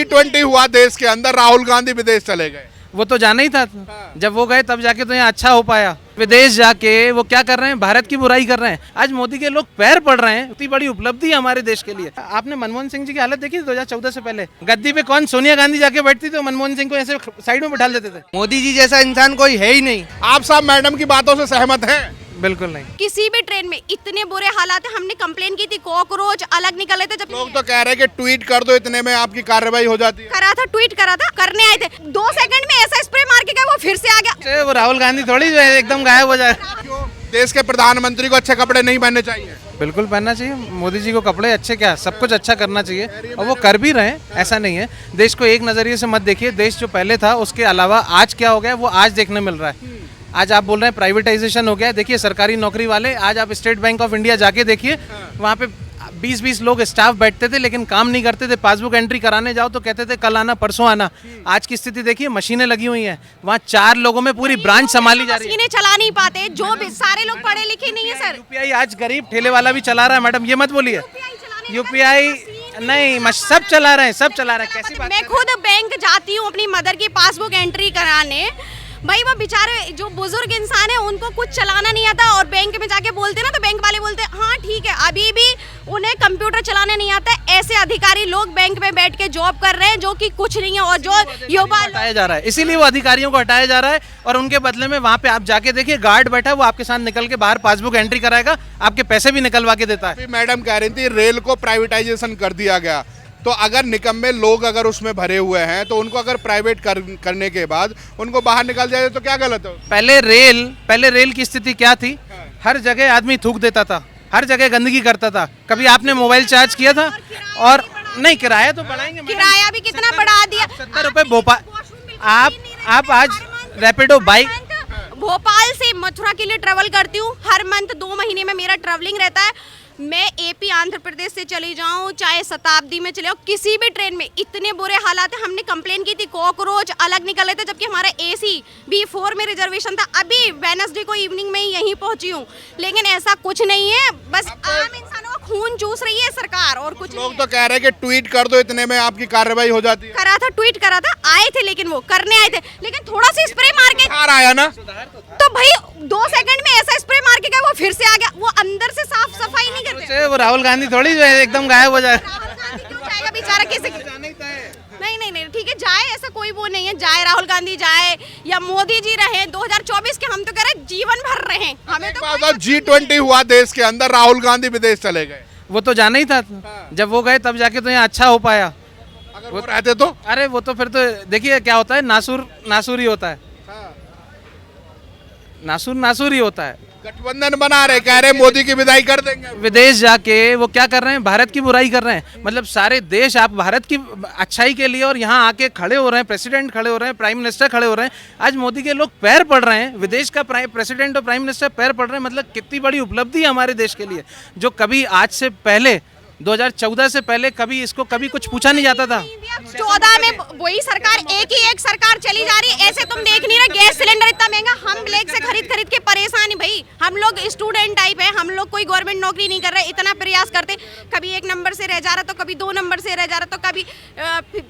G20 हुआ देश के अंदर, राहुल गांधी विदेश चले गए। वो तो जाना ही था। जब वो गए तब जाके तो यहाँ अच्छा हो पाया। विदेश जाके वो क्या कर रहे हैं, भारत की बुराई कर रहे हैं। आज मोदी के लोग पैर पड़ रहे हैं, इतनी बड़ी उपलब्धि है हमारे देश के लिए। आपने मनमोहन सिंह जी की हालत देखी 2014 से पहले? गद्दी पे कौन, सोनिया गांधी जाके बैठती थी तो मनमोहन सिंह को ऐसे साइड में बिठा देते थे। मोदी जी जैसा इंसान कोई है ही नहीं। आप साहब मैडम की बातों से सहमत हैं? बिल्कुल नहीं। किसी भी ट्रेन में इतने बुरे हालात है, हमने कंप्लेन की थी, कॉकरोच अलग निकले थे। जब लोग तो कह रहे हैं कि ट्वीट कर दो, इतने में आपकी कार्रवाई हो जाती है। करा था, ट्वीट करा था, करने आए थे, 2 सेकंड में ऐसा स्प्रे मार के गए, वो फिर से आ गया। वो राहुल गांधी थोड़ी जो है एकदम गायब हो जाए। क्यों देश के प्रधानमंत्री को अच्छे कपड़े नहीं पहनने चाहिए? बिल्कुल पहनना चाहिए। मोदी जी को कपड़े अच्छे, क्या सब कुछ अच्छा करना चाहिए और वो कर भी रहे हैं, ऐसा नहीं है। देश को एक नज़रिए से मत देखिए। देश जो पहले था उसके अलावा आज क्या हो गया वो आज देखने मिल रहा है। आज आप बोल रहे हैं प्राइवेटाइजेशन हो गया। देखिए सरकारी नौकरी वाले, आज आप स्टेट बैंक ऑफ इंडिया जाके देखिए, वहाँ पे 20-20 लोग स्टाफ बैठते थे लेकिन काम नहीं करते थे। पासबुक एंट्री कराने जाओ तो कहते थे कल आना, परसों आना। आज की स्थिति देखिए, मशीनें लगी हुई हैं, वहाँ 4 लोगों में पूरी ब्रांच संभाली जा रही है। मशीनें चला नहीं पाते, जो भी सारे लोग पढ़े लिखे नहीं है सर। यूपीआई आज गरीब ठेले वाला भी चला रहा है। मैडम ये मत बोलिए, यूपीआई नहीं, सब चला रहे हैं, सब चला रहे हैं। कैसी बात? मैं खुद बैंक जाती हूँ अपनी मदर की पासबुक एंट्री कराने। भाई वो बेचारे जो बुजुर्ग इंसान है उनको कुछ चलाना नहीं आता, और बैंक में जाके बोलते ना तो बैंक वाले बोलते हाँ ठीक है, अभी भी उन्हें कंप्यूटर चलाने नहीं आता। ऐसे अधिकारी लोग बैंक में बैठ के जॉब कर रहे हैं जो कि कुछ नहीं है, और जो युवा हटाया जा रहा है, इसीलिए वो अधिकारियों को हटाया जा रहा है। और उनके बदले में वहाँ पे आप जाके देखिए, गार्ड बैठा है, वो आपके साथ निकल के बाहर पासबुक एंट्री कराएगा, आपके पैसे भी निकलवा के देता है। मैडम कह रही थी रेल को प्राइवेटाइजेशन कर दिया गया, तो अगर निकम्मे लोग अगर उसमें भरे हुए हैं तो उनको अगर प्राइवेट करने के बाद उनको बाहर निकाल जाए तो क्या गलत है? पहले रेल की स्थिति क्या थी? हर जगह आदमी थूक देता था, हर जगह गंदगी करता था। कभी आपने मोबाइल चार्ज किया था? और नहीं, किराया तो बढ़ाएंगे, किराया भी कितना बढ़ा दिया। 70 रुपए भोपाल। आप आज रैपिडो बाइक, भोपाल से मथुरा के लिए ट्रेवल करती हूँ हर मंथ, 2 महीने में मेरा ट्रेवलिंग रहता है। मैं एपी आंध्र प्रदेश से चली जाऊँ, चाहे शताब्दी में चले जाऊँ, किसी भी ट्रेन में इतने बुरे हालात है। हमने कंप्लेन की थी, कॉकरोच अलग निकले थे, जबकि हमारा AC B4 में रिजर्वेशन था। अभी वेडनेसडे को इवनिंग में ही यहीं पहुंची हूँ, लेकिन ऐसा कुछ नहीं है। बस आम इंसानों का खून चूस रही है सरकार, और कुछ लोग तो कह रहे हैं कि ट्वीट कर दो, इतने में आपकी कार्रवाई हो जाती है। करा था, ट्वीट करा था, आए थे, लेकिन वो करने आए थे, लेकिन थोड़ा सा स्प्रे मार के आया ना, तो भाई 2 सेकंड में ऐसा स्प्रे मार के गया, वो फिर से आ गया। वो अंदर से साफ सफाई नहीं करते। वो राहुल गांधी थोड़ी जो है एकदम गायब हो जाए। राहुल गांधी क्यों जाएगा बेचारा? किसी नहीं ठीक है, जाए, ऐसा कोई वो नहीं है, जाए राहुल गांधी जाए या मोदी जी रहे 2024 के, हम तो कह रहे जीवन भर रहे। हमें तो G20 हुआ देश के अंदर, राहुल गांधी विदेश चले गए। वो तो जाना ही था। जब वो गए तब जाके तो यहाँ अच्छा हो पाया। अगर वो रहते तो अरे वो तो फिर तो देखिए क्या होता है, नासूर ही होता है। नासूर ही होता है। गठबंधन बना रहे, कह रहे मोदी की विदाई कर देंगे। विदेश जाके वो क्या कर रहे हैं, भारत की बुराई कर रहे हैं। मतलब सारे देश आप भारत की अच्छाई के लिए और यहाँ आके खड़े हो रहे हैं, प्रेसिडेंट खड़े हो रहे हैं, प्राइम मिनिस्टर खड़े हो रहे हैं। आज मोदी के लोग पैर पड़ रहे हैं, विदेश का प्रेसिडेंट और प्राइम मिनिस्टर पैर पड़ रहे हैं। मतलब कितनी बड़ी उपलब्धि है हमारे देश के लिए, जो कभी आज से पहले 2014 से पहले कभी इसको कभी कुछ पूछा नहीं जाता था। 14 में वही सरकार, एक सरकार चली जा रही है। ऐसे तुम देख नहीं रहे, गैस सिलेंडर इतना महंगा, हम ब्लैक से खरीद के परेशान है भाई। हम लोग स्टूडेंट टाइप है, हम लोग कोई गवर्नमेंट नौकरी नहीं कर रहे, इतना प्रयास करते, कभी 1 नंबर से रह जा रहा, तो कभी 2 नंबर से रह जा रहा, तो कभी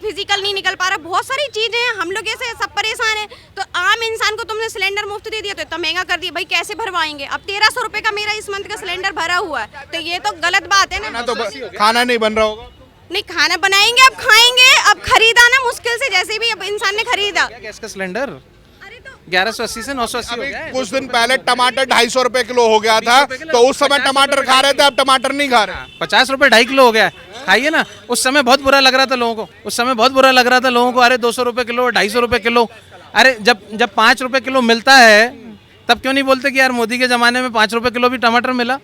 फिजिकल नहीं निकल पा रहा। बहुत सारी चीजें हैं, हम लोग ऐसे सब परेशान है। तो आम इंसान को तुमने सिलेंडर मुफ्त दे दिया, तो इतना महंगा कर दिया भाई, कैसे भरवाएंगे? अब 1300 रुपए का मेरा इस मंथ का सिलेंडर भरा हुआ है, तो ये तो गलत बात है ना। तो खाना नहीं बन रहा होगा? नहीं, खाना बनाएंगे, अब खाएंगे। अब खरीदा ना मुश्किल से, जैसे भी अब इंसान ने खरीदा। गैस का सिलेंडर अरे तो 1180 से 980 हो गया है। कुछ दिन पहले टमाटर 250 रुपए किलो हो गया था, तो उस समय टमाटर खा रहे थे, अब टमाटर नहीं खा रहे। 50 रुपए 2.5 किलो हो गया है, खाइए ना। उस समय बहुत बुरा लग रहा था लोगों को, उस समय बहुत बुरा लग रहा था लोगों को। अरे 200 रुपए किलो, 250 रुपए किलो। अरे जब 5 रुपए किलो मिलता है तब क्यों नहीं बोलते कि यार मोदी के जमाने में 5 रुपए किलो भी टमाटर मिला?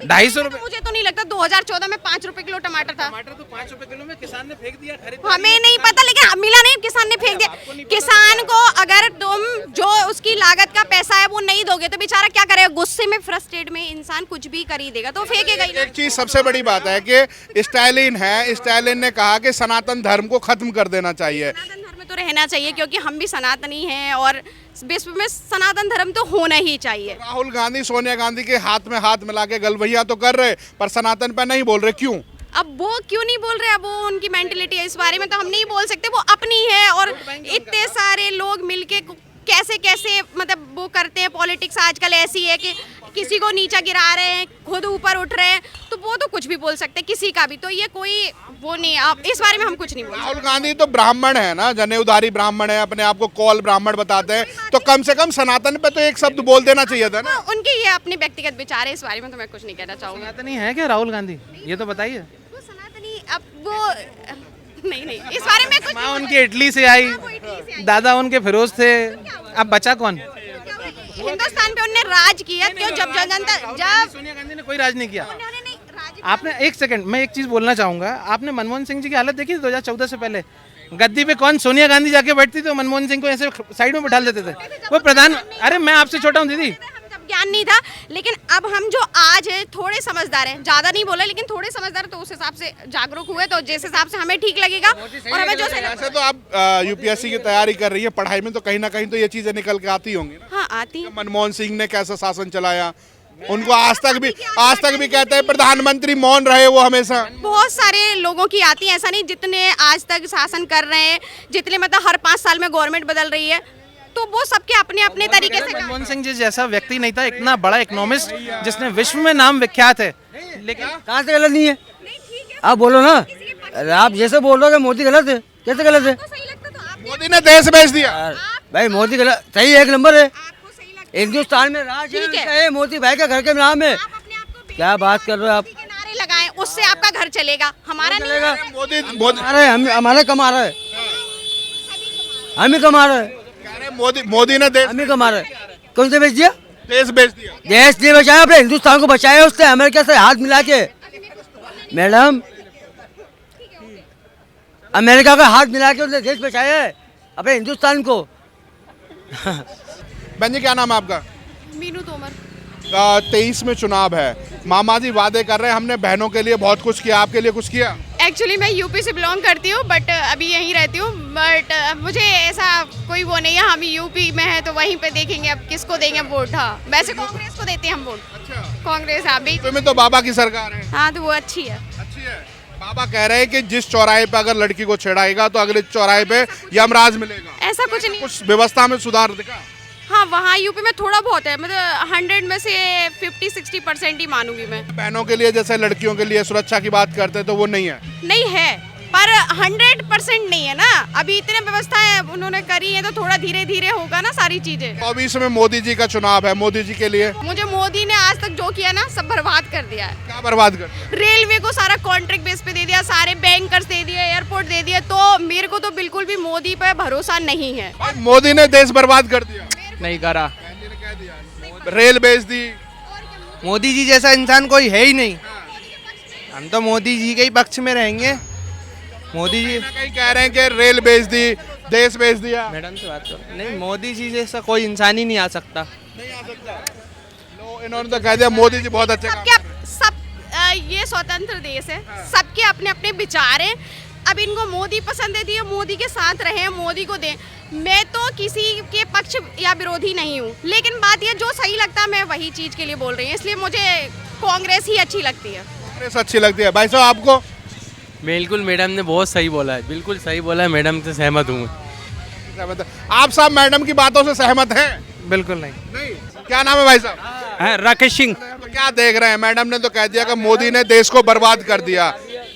250 रुपए। मुझे तो नहीं लगता 2014 में 5 रुपए किलो टमाटर था। टमाटर तो 5 रुपए किलो में किसान ने फेंक दिया, खरीद। हमें नहीं पता, लेकिन मिला नहीं, किसान ने फेंक दिया। किसान को अगर तुम जो उसकी लागत का पैसा है वो नहीं दोगे तो बेचारा क्या करेगा? गुस्से में, फ्रस्ट्रेट में इंसान कुछ भी कर ही देगा, तो फेंकेगा ही। एक चीज सबसे बड़ी बात है कि स्टालिन है, स्टालिन ने कहा कि सनातन धर्म को खत्म कर देना चाहिए। सनातन धर्म तो रहना चाहिए, क्योंकि हम भी सनातनी हैं और विश्व में सनातन धर्म तो होना ही चाहिए। राहुल गांधी सोनिया गांधी के हाथ में हाथ मिला के गलबैया तो कर रहे, पर सनातन पे नहीं बोल रहे, क्यों? अब वो क्यों नहीं बोल रहे, अब वो उनकी मेंटेलिटी है, इस बारे में तो हम नहीं बोल सकते, वो अपनी है। और इतने सारे लोग मिलके कैसे कैसे मतलब वो करते हैं, पॉलिटिक्स आजकल ऐसी है कि किसी को नीचा गिरा रहे हैं, खुद ऊपर उठ रहे हैं, तो वो तो कुछ भी बोल सकते हैं किसी का भी, तो ये कोई वो नहीं, आप इस बारे में हम कुछ नहीं बोल सकते। राहुल गांधी तो ब्राह्मण है ना, जनेऊधारी ब्राह्मण है, अपने आप को कौल ब्राह्मण बताते हैं, तो कम से कम सनातन पे तो एक शब्द बोल देना चाहिए था ना। हाँ, उनके ये अपने व्यक्तिगत विचार है, इस बारे में तो मैं कुछ नहीं कहना चाहूँगी। सनातनी है क्या राहुल गांधी, ये तो बताइए। वो सनातनी, अब वो नहीं, इस बारे में कुछ माँ उनकी इटली से आई, दादा उनके फिरोज थे, अब बचा कौन? हिंदुस्तान पे उन्होंने राज किया, क्यों? जब जनता, जब सोनिया गांधी ने कोई राज नहीं किया। उन्होंने नहीं राज, आपने एक सेकंड, मैं एक चीज बोलना चाहूंगा, आपने मनमोहन सिंह जी की हालत देखी 2014 से पहले? गद्दी पे कौन, सोनिया गांधी जाके बैठती तो मनमोहन सिंह को ऐसे साइड में बैठा देते थे। वो प्रधान, अरे मैं आपसे छोटा हूँ दीदी। हम जब ज्ञान नहीं था, लेकिन अब हम जो आज है थोड़े समझदार हैं, ज्यादा नहीं बोले लेकिन थोड़े समझदार, तो उस हिसाब से जागरूक हुए, तो जिस हिसाब से हमें ठीक लगेगा और हमें जो सही लगेगा। वैसे तो आप यूपीएससी की तैयारी कर रही है, पढ़ाई में तो कहीं ना कहीं तो ये चीजें निकल के आती होंगी ना। हाँ, आती है। मनमोहन सिंह ने कैसा शासन चलाया, उनको आज तक भी कहते हैं प्रधानमंत्री मौन रहे वो हमेशा। बहुत सारे लोगों की आती है, ऐसा नहीं, जितने आज तक शासन कर रहे हैं, जितने मतलब हर 5 साल में गवर्नमेंट बदल रही है, तो वो सबके अपने अपने तरीके से। मनमोहन सिंह जी जैसा व्यक्ति नहीं था, इतना बड़ा इकोनॉमिस्ट जिसने विश्व में नाम विख्यात है, लेकिन कहाँ से गलत नहीं है? आप बोलो ना, अरे आप जैसे बोल रहे हो कि मोदी गलत है, कैसे गलत है? सही लगता तो आप मोदी ने देश बेच दिया। भाई मोदी गलत सही है, एक नंबर है। आपको सही लगता हिंदुस्तान में राज ठीक है। है, मोदी भाई का घर के नाम है। आप अपने आप को क्या बात कर रहे हो आप? के नारे लगाएं, उससे आपका घर चलेगा, हमारा नहीं चलेगा। मोदी अरे हम हमारे कमा रहे हैं, हम ही कमा रहे हैं, कह रहे हैं मोदी ने हम ही कमा रहे हैं। कौन से बेच दिया? देश बेच दिया। देश नहीं बचाया, अपने हिंदुस्तान को बचाया उसने अमेरिका से हाथ मिला के। मैडम, अमेरिका का हाथ मिला के उसने देश बचाया है, अपने हिंदुस्तान को। बहन जी क्या नाम है आपका? मीनू तोमर। 23 में चुनाव है, मामा जी वादे कर रहे हैं हमने बहनों के लिए बहुत कुछ किया, आपके लिए कुछ किया? एक्चुअली मैं यूपी से बिलोंग करती हूँ, बट अभी यहीं रहती हूँ, बट मुझे ऐसा कोई वो नहीं है, हम यूपी में है तो वहीं पे देखेंगे अब किसको देंगे वोट। हाँ, वैसे कांग्रेस को देते हैं हम वोट। अच्छा, कांग्रेस, हाँ भी। यूपी में तो बाबा की सरकार है। हाँ, तो वो अच्छी है। अच्छी है। बाबा कह रहे हैं कि जिस चौराहे पे अगर लड़की को छेड़ाएगा तो अगले चौराहे पे यमराज मिलेगा। ऐसा कुछ नहीं। कुछ व्यवस्था में सुधार दिखा? हाँ, वहाँ यूपी में थोड़ा बहुत है, मतलब 100 में से 50-60% ही मानूंगी मैं। बहनों के लिए जैसे लड़कियों के लिए सुरक्षा की बात करते हैं तो वो नहीं है। नहीं है, पर 100% नहीं है ना। अभी इतने व्यवस्थाएं उन्होंने करी है, तो थोड़ा धीरे धीरे होगा ना सारी चीजें। 24 में मोदी जी का चुनाव है, मोदी जी के लिए मुझे मोदी ने आज तक जो किया ना, सब बर्बाद कर दिया है। क्या बर्बाद कर दिया? रेलवे को सारा कॉन्ट्रैक्ट बेस पे दे दिया, सारे बैंकर्स दे दिए, एयरपोर्ट दे दिया, तो मेरे को तो बिल्कुल भी मोदी पे भरोसा नहीं है। भाई, मोदी ने देश बर्बाद कर दिया। नहीं करा, रेल बेच दी। मोदी जी जैसा इंसान कोई है ही नहीं। हम तो मोदी जी के ही पक्ष में रहेंगे। मोदी जी कहीं कह रहे हैं कि रेल बेच दी, देश बेच दिया। मैडम से बात करो। नहीं, मोदी जी जैसा कोई इंसान ही नहीं आ सकता। नहीं आ सकता। लो, इन्होंने तो कह दिया मोदी जी बहुत अच्छे काम सबके ये स्वतंत्र देश है, सबके अपने अपने विचार हैं। अब इनको मोदी पसंद है, दिए मोदी के साथ रहे, मोदी को दें। मैं तो किसी के पक्ष या विरोधी नहीं हूँ, लेकिन बात ये जो सही लगता है मैं वही चीज के लिए बोल रही हूँ, इसलिए मुझे कांग्रेस ही अच्छी लगती है। कांग्रेस अच्छी लगती है। भाई साहब आपको? बिल्कुल, मैडम ने बहुत सही बोला है, बिल्कुल सही बोला है, मैडम से सहमत हूँ। आप साहब मैडम की बातों से सहमत हैं? बिल्कुल नहीं। नहीं। क्या नाम है भाई साहब? राकेश सिंह। तो क्या देख रहे हैं, मैडम ने तो कह दिया कि मोदी ने देश को बर्बाद कर दिया,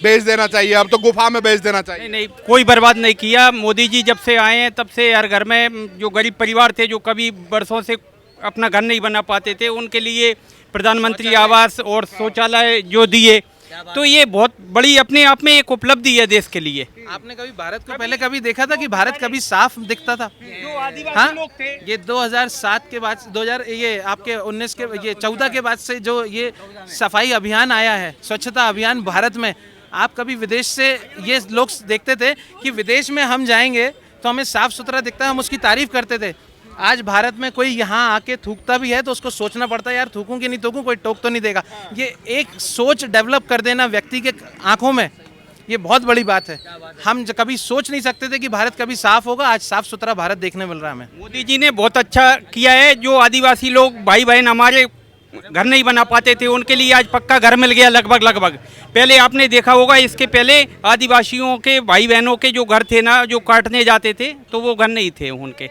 बेच देना चाहिए, अब तो गुफा में बेच देना चाहिए। नहीं, कोई बर्बाद नहीं किया। मोदी जी जब से आए हैं तब से हर घर में जो गरीब परिवार थे, जो कभी बरसों से अपना घर नहीं बना पाते थे, उनके लिए प्रधानमंत्री आवास और शौचालय जो दिए, तो ये बहुत बड़ी अपने आप में एक उपलब्धि है देश के लिए। आपने कभी भारत को पहले कभी देखा था कि भारत कभी साफ दिखता था? जो आदिवासी हाँ? लोग थे, ये 2007 के बाद 2000 ये आपके 19 के ये 14 के बाद से जो ये सफाई अभियान आया है, स्वच्छता अभियान भारत में, आप कभी विदेश से ये लोग देखते थे कि विदेश में हम जाएंगे तो हमें साफ सुथरा दिखता है, हम उसकी तारीफ करते थे। आज भारत में कोई यहाँ आके थूकता भी है तो उसको सोचना पड़ता है, यार थूकूं कि नहीं थूकूं, कोई टोक तो नहीं देगा। ये एक सोच डेवलप कर देना व्यक्ति के आंखों में, ये बहुत बड़ी बात है। हम कभी सोच नहीं सकते थे कि भारत कभी साफ होगा, आज साफ सुथरा भारत देखने मिल रहा है हमें। मोदी जी ने बहुत अच्छा किया है। जो आदिवासी लोग भाई बहन हमारे घर नहीं बना पाते थे उनके लिए आज पक्का घर मिल गया लगभग लगभग। पहले आपने देखा होगा इसके पहले आदिवासियों के भाई बहनों के जो घर थे ना, जो काटने जाते थे तो वो घर नहीं थे उनके।